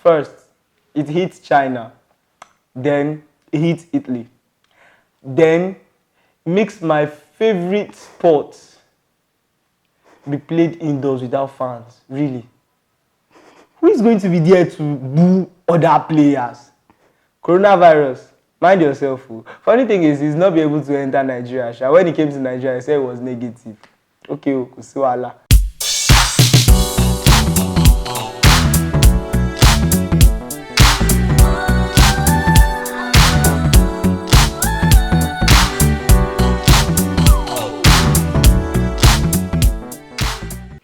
First, it hits China. Then it hits Italy. Then makes my favorite sport be played indoors without fans. Really. Who is going to be there to boo other players? Coronavirus. Mind yourself. Funny thing is, he's not be able to enter Nigeria. When he came to Nigeria, he said it was negative. Okay, Kusiwala.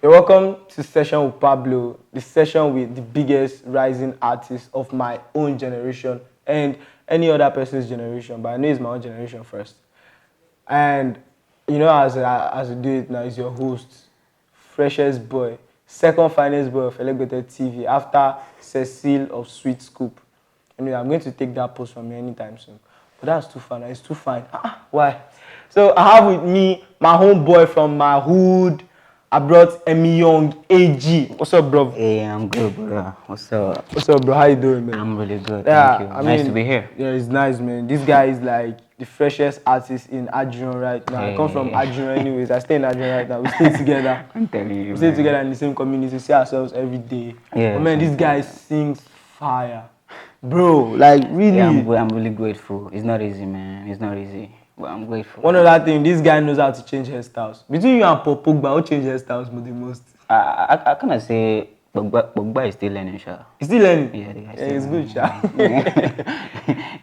You're welcome to Session with Pablo, the session with the biggest rising artist of my own generation and any other person's generation, but I know it's my own generation first. And you know, as I do it now, is your host, freshest boy, second finest boy of Elevated TV after Cecile of Sweet Scoop. Anyway, I'm going to take that post from me anytime soon. But that's too fun. It's too fine. Why? So I have with me my homeboy from my hood. I brought Emmy Young AG. What's up, bro? Hey, I'm good, bro. What's up? What's up, bro? How you doing, man? I'm really good. Yeah, Thank you. Nice to be here. Yeah, it's nice, man. This guy is like the freshest artist in Adrian right now. I come from Adrian anyways. I stay in Adrian right now. We stay together. I'm telling you, we stay together in the same community. See ourselves every day. Yeah. But man, this guy sings fire. Bro, like really. Yeah, I'm really grateful. It's not easy, man. It's not easy. But I'm grateful. One other thing, this guy knows how to change hairstyles. Between you and Pogba, who change hairstyles the most? I kind of say Pogba is still learning, Sha. He's still learning? Yeah, it's good, Sha.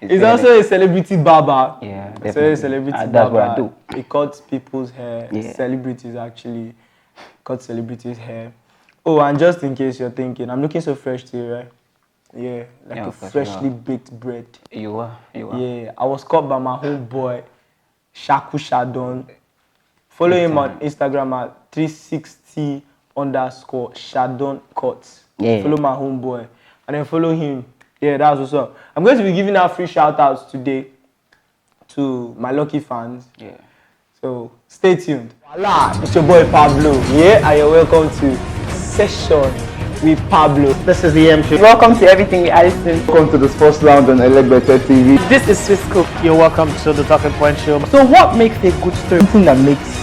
He's also a celebrity barber. Yeah, definitely. So a celebrity barber. That's what I do. He cuts people's hair. Yeah. Celebrities actually cut celebrities' hair. Oh, and just in case you're thinking, I'm looking so fresh today, right? Yeah, like a freshly baked bread. You are. Yeah, I was caught by my homeboy, Shaku Shadon. Follow him on Instagram at 360_Shadon Cuts. Yeah. Follow my homeboy. And then follow him. Yeah, that's what's up. I'm going to be giving out free shout outs today to my lucky fans. Yeah. So stay tuned. Voila, it's your boy Pablo. Yeah, and you're welcome to Session with Pablo. This is the MC. Welcome to Everything with Allison. Welcome to the sports lounge on Elevated TV. This is Swiss Cook. You're welcome to the Talking Point Show. So what makes a good story? Something that makes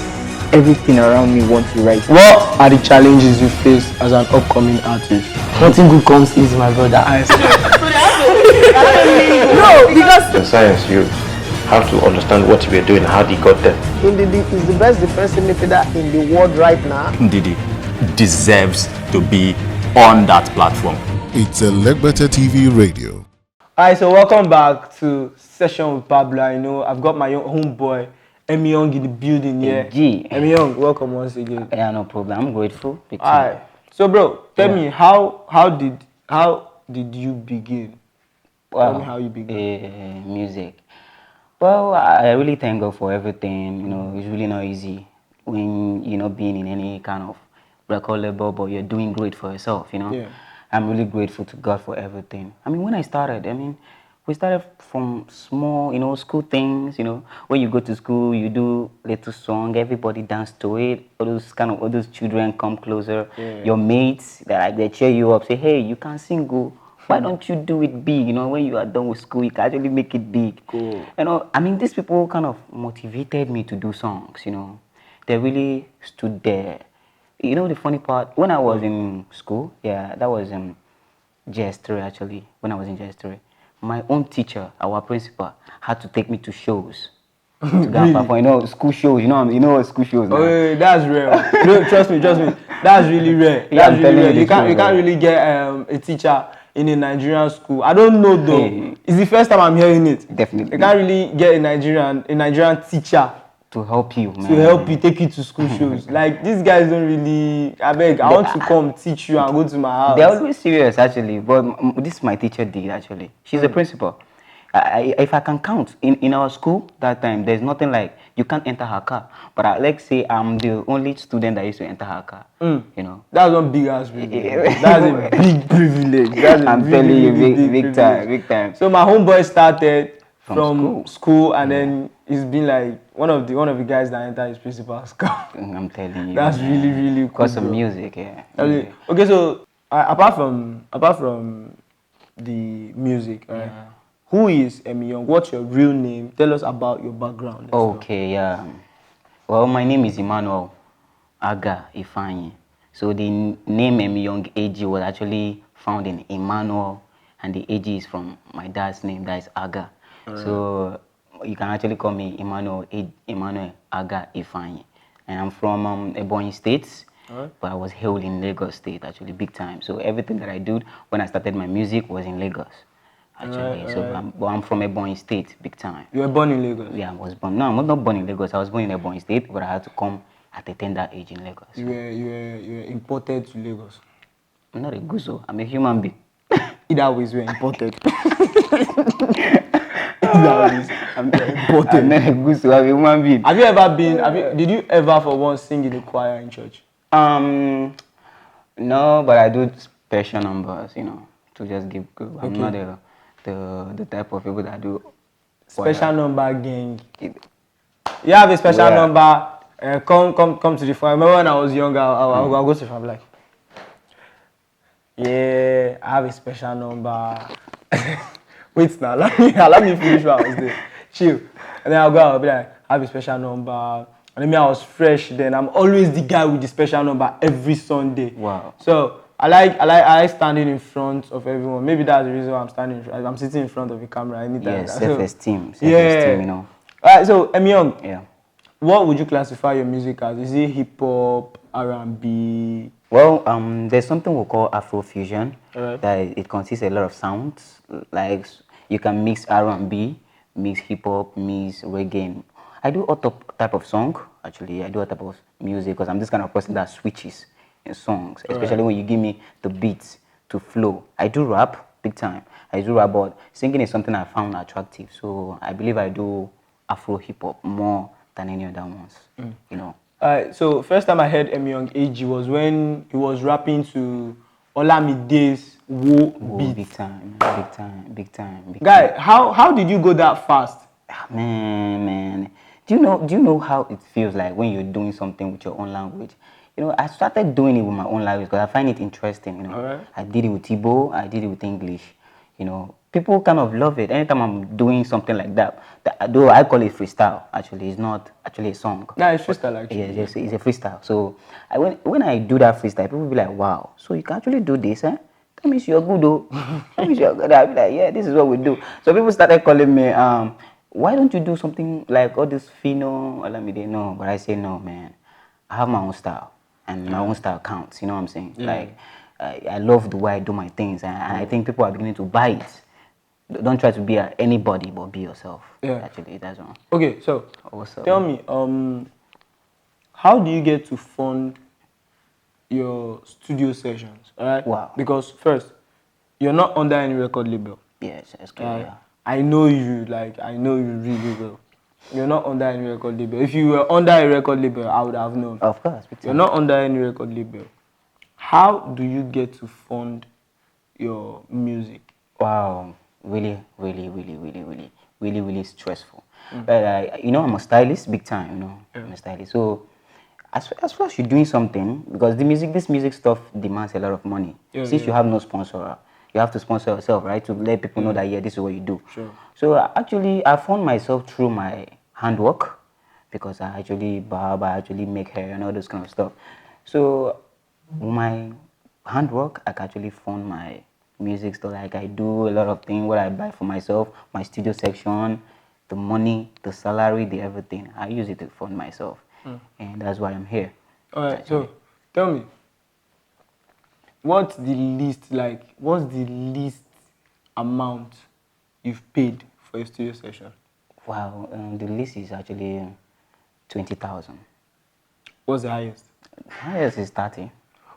everything around me want to write. What are the challenges you face as an upcoming artist? Nothing good comes easy, my brother. No, because in science you have to understand what we're doing, how they got there. Ndidi is the best defensive midfielder in the world right now. Ndidi deserves to be on that platform. It's Elevated TV Radio. Alright, so welcome back to Session with Pablo. I know I've got my own homeboy, Emmy Young, in the building here. G. Emmy Young, welcome once again. Yeah, no problem. I'm grateful. Alright, so bro, tell me how did you begin? Well, tell me how you began. Music. Well, I really thank God for everything. You know, it's really not easy when you're not being in any kind of record label, but you're doing great for yourself, you know. Yeah. I'm really grateful to God for everything. I mean, when I started, we started from small, you know, school things, you know. When you go to school, you do little song, everybody dance to it. All those children come closer. Yeah. Your mates, they cheer you up, say, hey, you can sing, go. Why don't you do it big? You know, when you are done with school, you can actually make it big. Cool. You know, I mean, these people kind of motivated me to do songs, you know. They really stood there. You know the funny part, when I was in school, that was in JS3 actually, when I was in JS3, my own teacher, our principal, had to take me to shows. To go and perform, you know, school shows, you know what school shows now. Oh, yeah, that's rare. No, trust me, that's really rare. That's really rare. You can't really get a teacher in a Nigerian school. I don't know though. Hey. It's the first time I'm hearing it. Definitely. You can't really get a Nigerian teacher to help you, man. To help you, take you to school shows. Like, these guys don't really, I want to come teach you and go to my house. They're always serious, actually. But this my teacher did, actually. She's a principal. If I can count, in our school that time, there's nothing like, you can't enter her car. But let's say I'm the only student that used to enter her car. You know. That's one big ass privilege. That's a big privilege. I'm telling you, big time. So my homeboy started from school and then he's been like one of the guys that entered his principal's car. I'm telling you. That's really, really cool. Because of music, yeah. Okay, so apart from the music. Right? Yeah. Who is Emi Young? What's your real name? Tell us about your background. and stuff. Okay, yeah. Well, my name is Emmanuel Aga Ifanye. So the name Young AG was actually found in Emmanuel, and the AG is from my dad's name, that is Aga. So you can actually call me Emmanuel Aga Ifanye. And I'm from Ebonyi State, but I was held in Lagos State actually big time. So everything that I did when I started my music was in Lagos. Actually, but I'm from Ebonyi State, big time. You were born in Lagos. Yeah, I was born. No, I'm not born in Lagos. I was born in Ebonyi State, but I had to come at a tender age in Lagos. You were imported to Lagos. I'm not a guzo. I'm a human being. Either ways, you were imported. Either ways, I'm not a guzo. I'm a human being. Have you ever been? Did you ever for once sing in the choir in church? No, but I do special numbers, to just give. I'm not the type of people that do Special number gang. You have a special number. Come to the front. I remember when I was younger, I'll go to the front like, yeah, I have a special number. Wait now, let me finish what I was doing. Chill. And then I'll be like, I have a special number. And then I was fresh then. I'm always the guy with the special number every Sunday. Wow. So I like standing in front of everyone. Maybe that's the reason why I'm sitting in front of the camera anytime. Yeah, self-esteem. Yeah. Alright, so Emi Young. Yeah. What would you classify your music as? Is it hip hop, R&B? Well, there's something we call Afrofusion. Alright. That it consists of a lot of sounds. Like you can mix R&B, mix hip hop, mix reggae. I do all type of song. Actually, I do all type of music because I'm this kind of person that switches in songs, especially when you give me the beats to flow. I do rap big time. I do rap, but singing is something I found attractive. So I believe I do Afro hip hop more than any other ones. Alright, so first time I heard Emi Young AG was when he was rapping to Olamide's Wo beat. Big time. Guy, how did you go that fast? Man. Do you know how it feels like when you're doing something with your own language? I started doing it with my own language because I find it interesting. Alright. I did it with Igbo, I did it with English. People kind of love it. Anytime I'm doing something like that, though I call it freestyle. Actually, it's not actually a song. Nah, it's freestyle actually. Yeah, it's a freestyle. So when I do that freestyle, people will be like, "Wow, so you can actually do this, eh? That means you're good, though. That means you're good." I'll be like, "Yeah, this is what we do." So people started calling me, "Why don't you do something like all this Fino, Olamide?" No, but I say no, man. I have my own style, and my own style counts. You know what I'm saying? Yeah. Like, I love the way I do my things, and I think people are beginning to buy it. Don't try to be anybody, but be yourself. Yeah. Actually, that's one. Okay, so What's up? tell me, how do you get to fund your studio sessions? Alright? Wow. Because first, you're not under any record label. Yes, that's good. Yeah. I know you really well. You're not under any record label. If you were under a record label, I would have known. Of course. You're not under any record label. How do you get to fund your music? Wow, really stressful. But I'm a stylist, big time. I'm a stylist. So as far as you're doing something, because this music stuff demands a lot of money. Since you have no sponsor, you have to sponsor yourself, right? To let people know that this is what you do. Sure. So actually, I found myself through my handwork, because I actually barb, I actually make hair and all this kind of stuff. So my handwork, I can actually fund my music stuff. Like I do a lot of things, what I buy for myself, my studio section, the money, the salary, the everything. I use it to fund myself, and that's why I'm here. All right. So tell me, what's the least amount you've paid for a studio session? Wow, the least is actually 20,000. What's the highest? Highest is 30.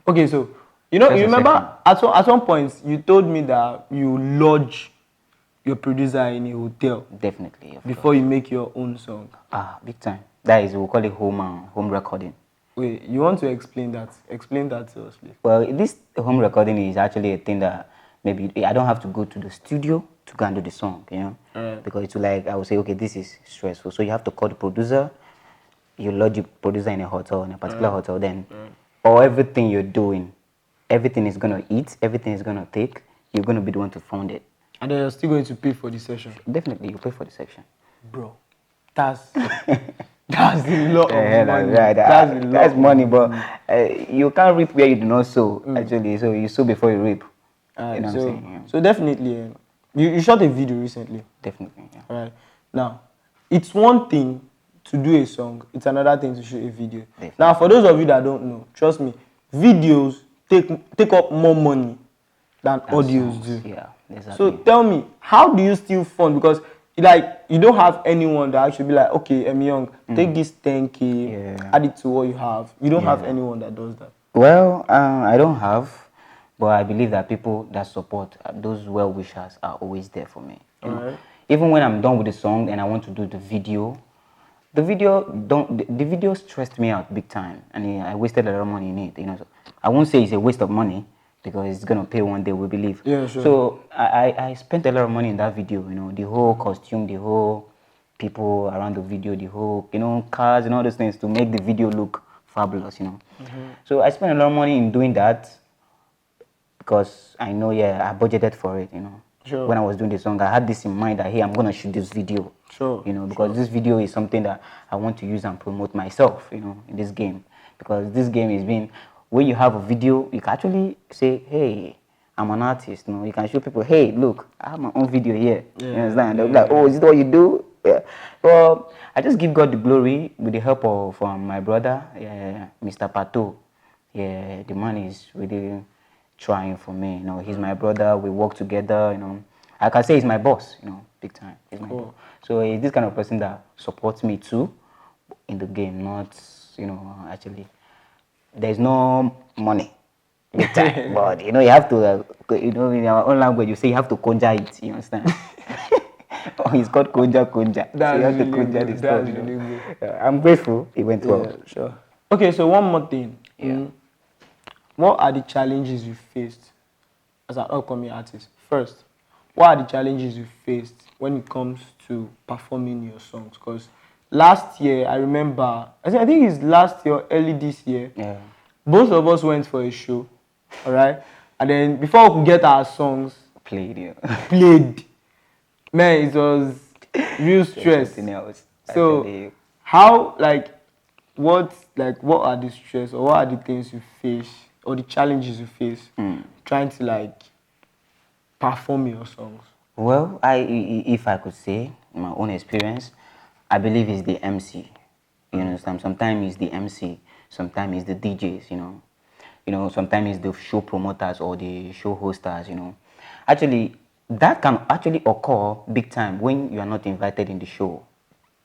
Okay, so you Just a remember at one point you told me that you lodge your producer in a hotel Definitely. before you make your own song. Big time. That is, we call it home recording. Wait, you want to explain that? Explain that to us, please. Well, this home recording is actually a thing that maybe I don't have to go to the studio to go and do the song, because it's like I would say, okay, this is stressful. So you have to call the producer. You lodge the producer in a hotel, in a particular hotel, then or everything you're doing, everything is gonna eat, everything is gonna take. you're going to be the one to fund it. And then you're still going to pay for the session. Definitely, you pay for the section. Bro, that's that's a lot Yeah, of money. right. That's a lot That's of money, but you can't reap where you do not sow, actually. So you sow before you reap. Alright, You know what I'm so saying? Yeah. so definitely, you shot a video recently. Definitely, yeah. All right. Now, it's one thing to do a song. It's another thing to shoot a video. Definitely. Now, for those of you that don't know, trust me, videos take up more money than audios Songs, do. yeah, exactly. So tell me, how do you still fund? Because like you don't have anyone that actually be like, okay, I'm young, take this 10K, Yeah. add it to what you have. You don't have Yeah. anyone that does that. Well, I don't have, but I believe that people that support, those well wishers, are always there for me. You know? Alright. Even when I'm done with the song and I want to do the video stressed me out big time, and I wasted a lot of money in it. You know, so I won't say it's a waste of money because it's gonna pay one day, we believe. Yeah, sure. So I spent a lot of money in that video. You know, the whole costume, the whole people around the video, the whole cars and all those things to make the video look fabulous. You know, so I spent a lot of money in doing that because I know, yeah, I budgeted for it. You know, Sure. when I was doing the song, I had this in mind that hey, I'm gonna shoot this video. Sure, You know, because this video is something that I want to use and promote myself. You know, in this game, because this game is being when you have a video, you can actually say, hey, I'm an artist. You know, you can show people, hey, look, I have my own video here. You understand? They'll be like, oh, is it what you do? Yeah. Well, I just give God the glory with the help of my brother, Mr. Pato. Yeah, the man is really trying for me. You know, he's my brother. We work together. You know, I can say he's my boss. You know, big time. He's my boss. So he's this kind of person that supports me too in the game. Not, actually, there's no money. Big time. But you have to, in our own language, you say you have to conjure it. You understand? It's called conjure. So you have to conjure this stuff. I'm grateful it went well. Yeah, sure. Okay, so one more thing. What are the challenges you faced as an upcoming artist? First, what are the challenges you faced when it comes to performing your songs? Because last year, I remember, I think it's last year, early this year, both of us went for a show, all right? And then before we could get our songs played, man, it was real stress. Something else. So, how, what are the stress or what are the things you face or the challenges you face trying to perform your songs? Well, if I could say in my own experience, I believe it's the MC. You understand? Sometimes it's the MC, sometimes it's the DJs. Sometimes it's the show promoters or the show hosters. Actually, that can actually occur big time when you are not invited in the show.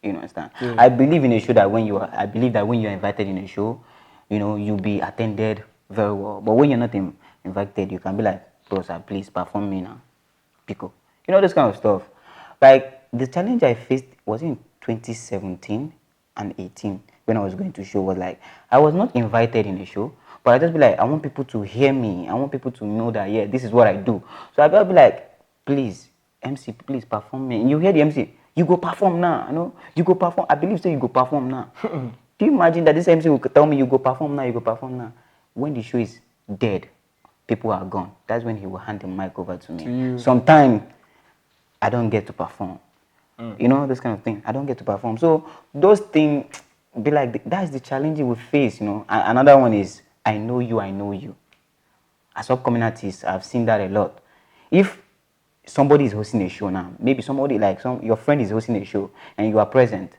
You understand? Yeah. I believe that when you're invited in a show, you'll be attended very well. But when you're not invited, you can be like, bro, sir, please perform me now. Pico. This kind of stuff. Like the challenge I faced was in 2017 and 18 when I was going to show was like I was not invited in the show, but I just be like, I want people to hear me. I want people to know that yeah, this is what I do. So I be like, please, MC, please perform me. And you hear the MC, you go perform now. You go perform. I believe so. You go perform now. Do you imagine that this MC will tell me you go perform now? You go perform now. When the show is dead, people are gone. That's when he will hand the mic over to me. Sometimes I don't get to perform. This kind of thing. I don't get to perform. So those things be like that's the challenge we face. Another one is I know you. As upcoming artists, I've seen that a lot. If somebody is hosting a show now, maybe somebody your friend is hosting a show and you are present.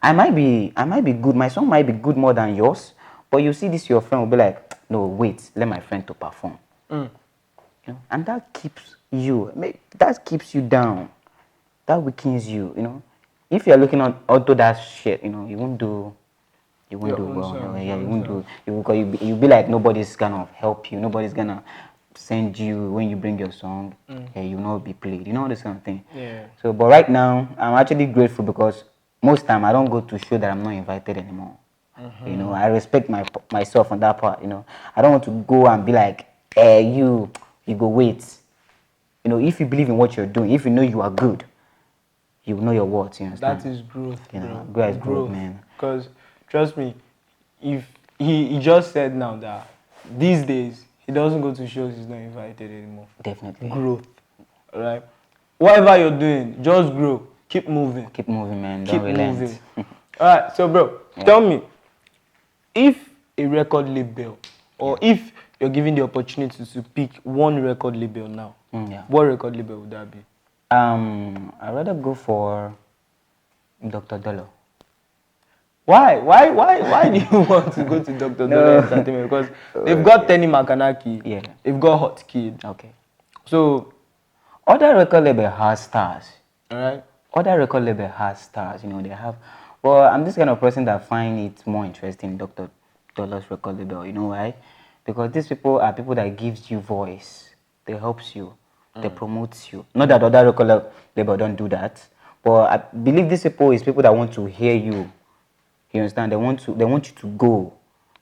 I might be good. My song might be good more than yours, but you see this, your friend will be like, no, wait, let my friend to perform. And that keeps you down. That weakens you. If you're looking onto that shit, you won't do well. Yeah, you won't do. You'll be like nobody's gonna help you. Nobody's gonna send you when you bring your song. You'll not be played. This kind of thing. Yeah. So, but right now, I'm actually grateful because most time I don't go to show that I'm not invited anymore. I respect myself on that part. I don't want to go and be like, you go wait. If you believe in what you're doing, if you know you are good, you know your worth. You understand? That is growth. Growth, man. Because trust me, if he just said now that these days he doesn't go to shows, he's not invited anymore. Definitely. Growth, alright? Whatever you're doing, just grow. Keep moving. Keep moving, man. Keep Don't relent. moving. Alright, so bro, tell me, if a record label, or if you're given the opportunity to pick one record label now, what record label would that be? I'd rather go for Dr. Dollar. Why? Why do you want to go to Dr. Dollar Entertainment? Because they've got Tenny Makanaki. Yeah. They've got Hot Kid. Okay. So, Other record label has stars. alright. Other record label has stars, they have. Well, I'm this kind of person that find it more interesting, Dr. Dollar's record label. You know why? Because these people are people that gives you voice. They helps you. They promotes you. Not that other record label don't do that, but I believe these people is people that want to hear you. You understand? They want you to go.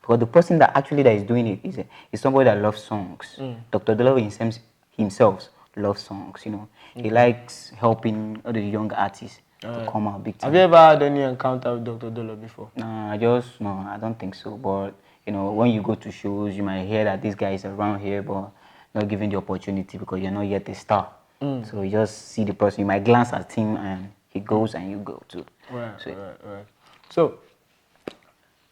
Because the person that is doing it is somebody that loves songs. Dr. Dollar himself loves songs. He likes helping other young artists to come out big time. Have you ever had any encounter with Dr. Dollar before? No, I don't think so. But when you go to shows, you might hear that this guy is around here, but not given the opportunity because you're not yet a star. So you just see the person. You might glance at him, and he goes, and you go too. Right, So, right. So,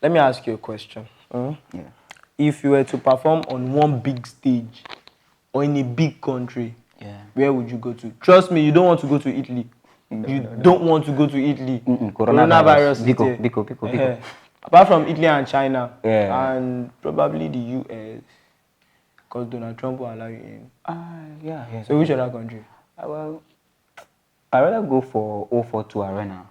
let me ask you a question. Yeah. If you were to perform on one big stage or in a big country, where would you go to? Trust me, you don't want to go to Italy. You don't want to go to Italy. Coronavirus is there. Biko. Apart from Italy and China, Yeah. and probably the US, because Donald Trump will allow you in. Yeah. So which other country? Well, I'd rather go for 042 Arena.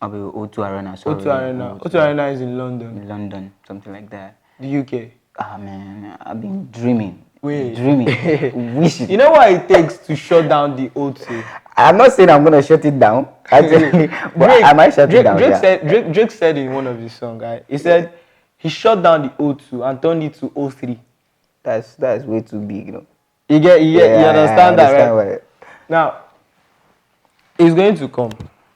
I'll be O2 Arena, sorry. O2 Arena. O2 Arena is in London. In London, something like that. The UK. Man, I've been dreaming. Wait. Wishing. You know what it takes to shut down the O2? I'm not saying I'm gonna shut it down, actually, but I might shut it down. Drake said in one of his songs, right? He said he shut down the O2 and turned it to O3. That's way too big, You understand that, right? Why. Now, it's going to come.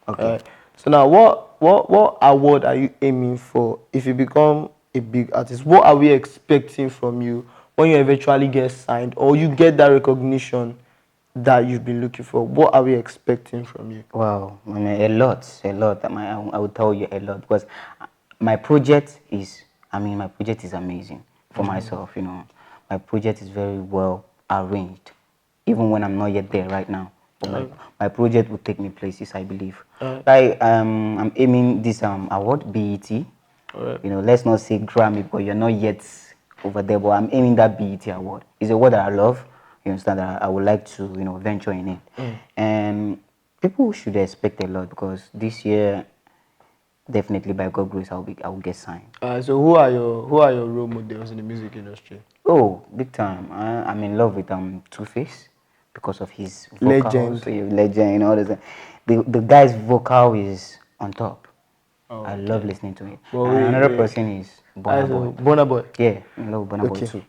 Okay. So now, what award are you aiming for if you become a big artist? What are we expecting from you when you eventually get signed or you get that recognition that you've been looking for? What are we expecting from you? Wow, I mean, a lot. I would tell you a lot because my project is amazing for myself. My project is very well arranged, even when I'm not yet there right now. But my project will take me places, I believe. I'm aiming this award, BET. Let's not say Grammy, but you're not yet over there. But I'm aiming that BET award. It's a word that I love. You understand that I would like to, venture in it. And people should expect a lot because this year, definitely by God's grace, I will get signed. So who are your role models in the music industry? Oh, big time! I'm in love with Two-Face because of his vocals. Legend, this. The guy's vocal is on top. I love listening to it. Another person is Burna Boy. Burna Boy. Yeah, I love Burna Boy too.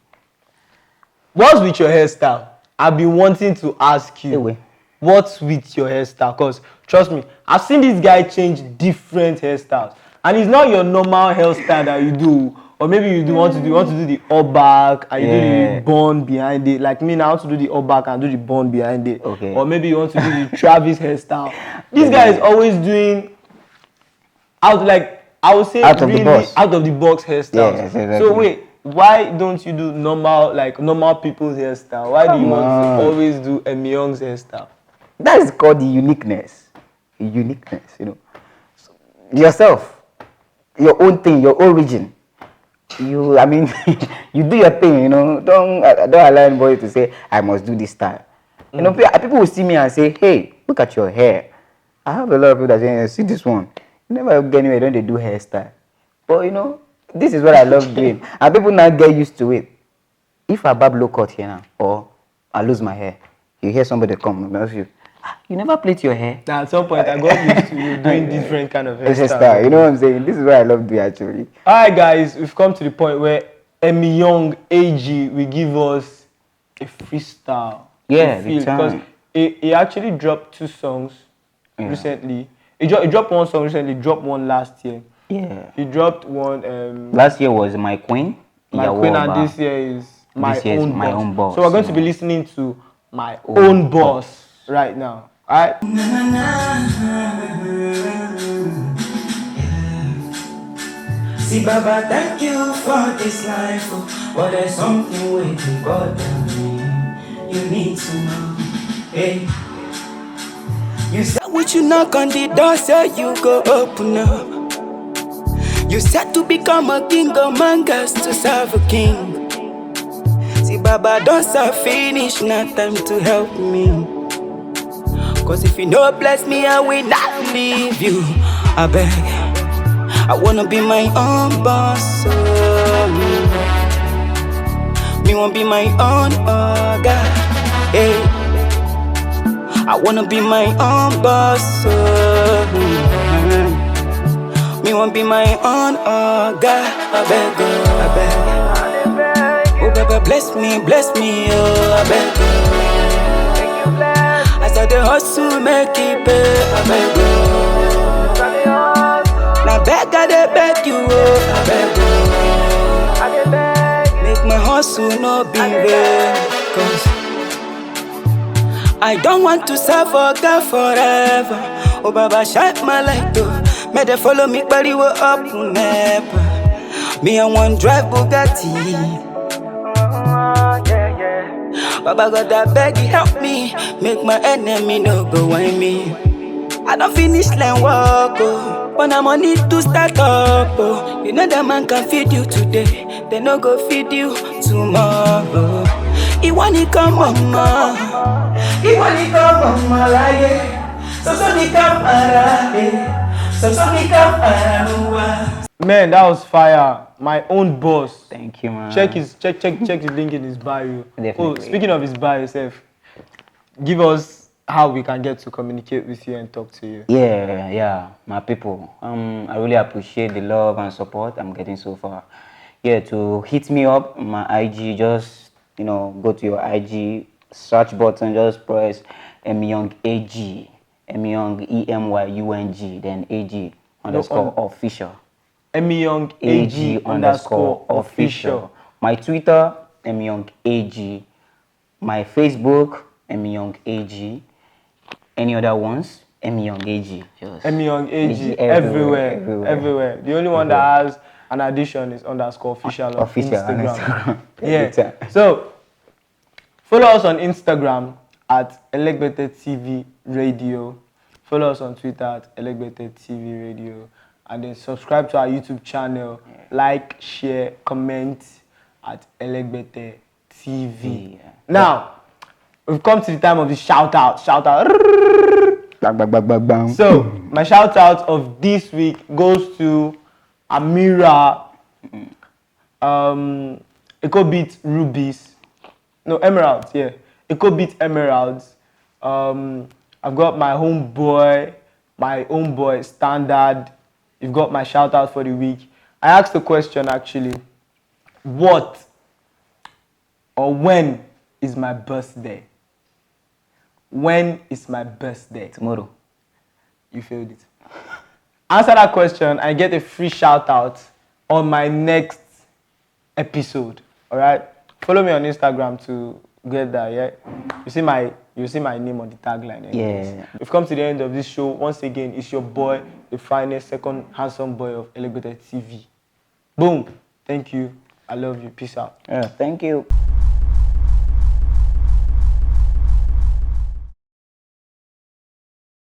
What's with your hairstyle? I've been wanting to ask you. Anyway. What's with your hairstyle? Because trust me, I've seen this guy change different hairstyles, and it's not your normal hairstyle that you do. Or maybe you want to do the all back and you do the bun behind it. Like me now, I want to do the all back and do the bun behind it. Okay. Or maybe you want to do the Travis hairstyle. This guy is always doing out of the box hairstyles. Yes, exactly. So wait, why don't you do normal people's hairstyle? Why do you want to always do Emi Young's hairstyle? That is called the uniqueness. Yourself, your own thing, your origin. You do your thing, Don't allow anybody to say, I must do this style. People will see me and say, hey, look at your hair. I have a lot of people that say, see this one. You never get anywhere, don't they do hairstyle? But, this is what I love doing. And people now get used to it. If I barb low cut here now, or I lose my hair, you hear somebody come and ask you, you never plait your hair? Now, at some point, I got used to you doing different kind of hairstyle. You know what I'm saying? This is what I love doing, actually. All right, guys, we've come to the point where Emi Young AG will give us a freestyle. Yeah, because he actually dropped 2 songs recently. He dropped 1 song recently, dropped 1 last year. Yeah. He dropped 1. Last year was My Queen. My Queen, and this year is My This year's Own My Boss. Own Boss, So we're going to be yeah. listening to My Own Boss right now. Alright? See, Baba, thank you for this life, oh, but there's something waiting bother me. You need to know, hey. You said would you knock on the door, so you go open up. You said to become a king of mangas to serve a king. See, Baba, don't serve finish, not time to help me. Cause if you don't bless me, I will not leave you. I beg, I wanna be my own boss. Me wanna be my own God. Hey, I wanna be my own boss. Me wanna be my own God. I beg, oh, I beg. Oh, Baba, bless me, oh, I beg. As I dey hustle, make it pay, I beg, oh. Now beg, I dey beg you, oh, I beg, oh. Make my hustle no be vain, cause I don't want to suffer God forever. Oh, Baba, shine my light, oh. May they follow me, body will up never. Me, I want drive Bugatti. Baba God, I beg you help me. Make my enemy no go whine me. I don't finish line walk, oh, but I'm on need to start up, oh. You know that man can feed you today, they no go feed you tomorrow. He want to come on, ma. He want to come on, ma, like, so he come around, so he come around. Man, that was fire. My Own Boss. Thank you, man. Check his link in his bio. Definitely. Oh, speaking of his bio, self, give us how we can get to communicate with you and talk to you. Yeah, my people. I really appreciate the love and support I'm getting so far. Yeah, to hit me up, my IG, just go to your IG search button, just press MYoungAG, MYoung EMYUNG, then AG _ official. MYoungAG _ official. My Twitter, MYoungAG. My Facebook, MYoungAG. Any other ones? MYoungAG. MYoungAG everywhere. The only one that has an addition is _official on Instagram. Yeah. So follow us on Instagram at Elegbete TV Radio. Follow us on Twitter at Elegbete TV Radio. And then subscribe to our YouTube channel. Like, share, comment at Elegbete TV. Yeah. Now, we've come to the time of the shout out. Bang. So, my shout out of this week goes to Amira, EcoBeat Rubies, no, Emeralds, yeah, EcoBeat Emeralds. I've got my own boy, Standard. You've got my shout out for the week. I asked the question actually, what or when is my birthday? When is my birthday? Tomorrow. You failed it. Answer that question, I get a free shout out on my next episode. Alright? Follow me on Instagram to get that, yeah? You see my name on the tagline. Anyways. Yeah. We've come to the end of this show. Once again, it's your boy, the finest, second handsome boy of Elegbete TV. Boom. Thank you. I love you. Peace out. Yeah, thank you.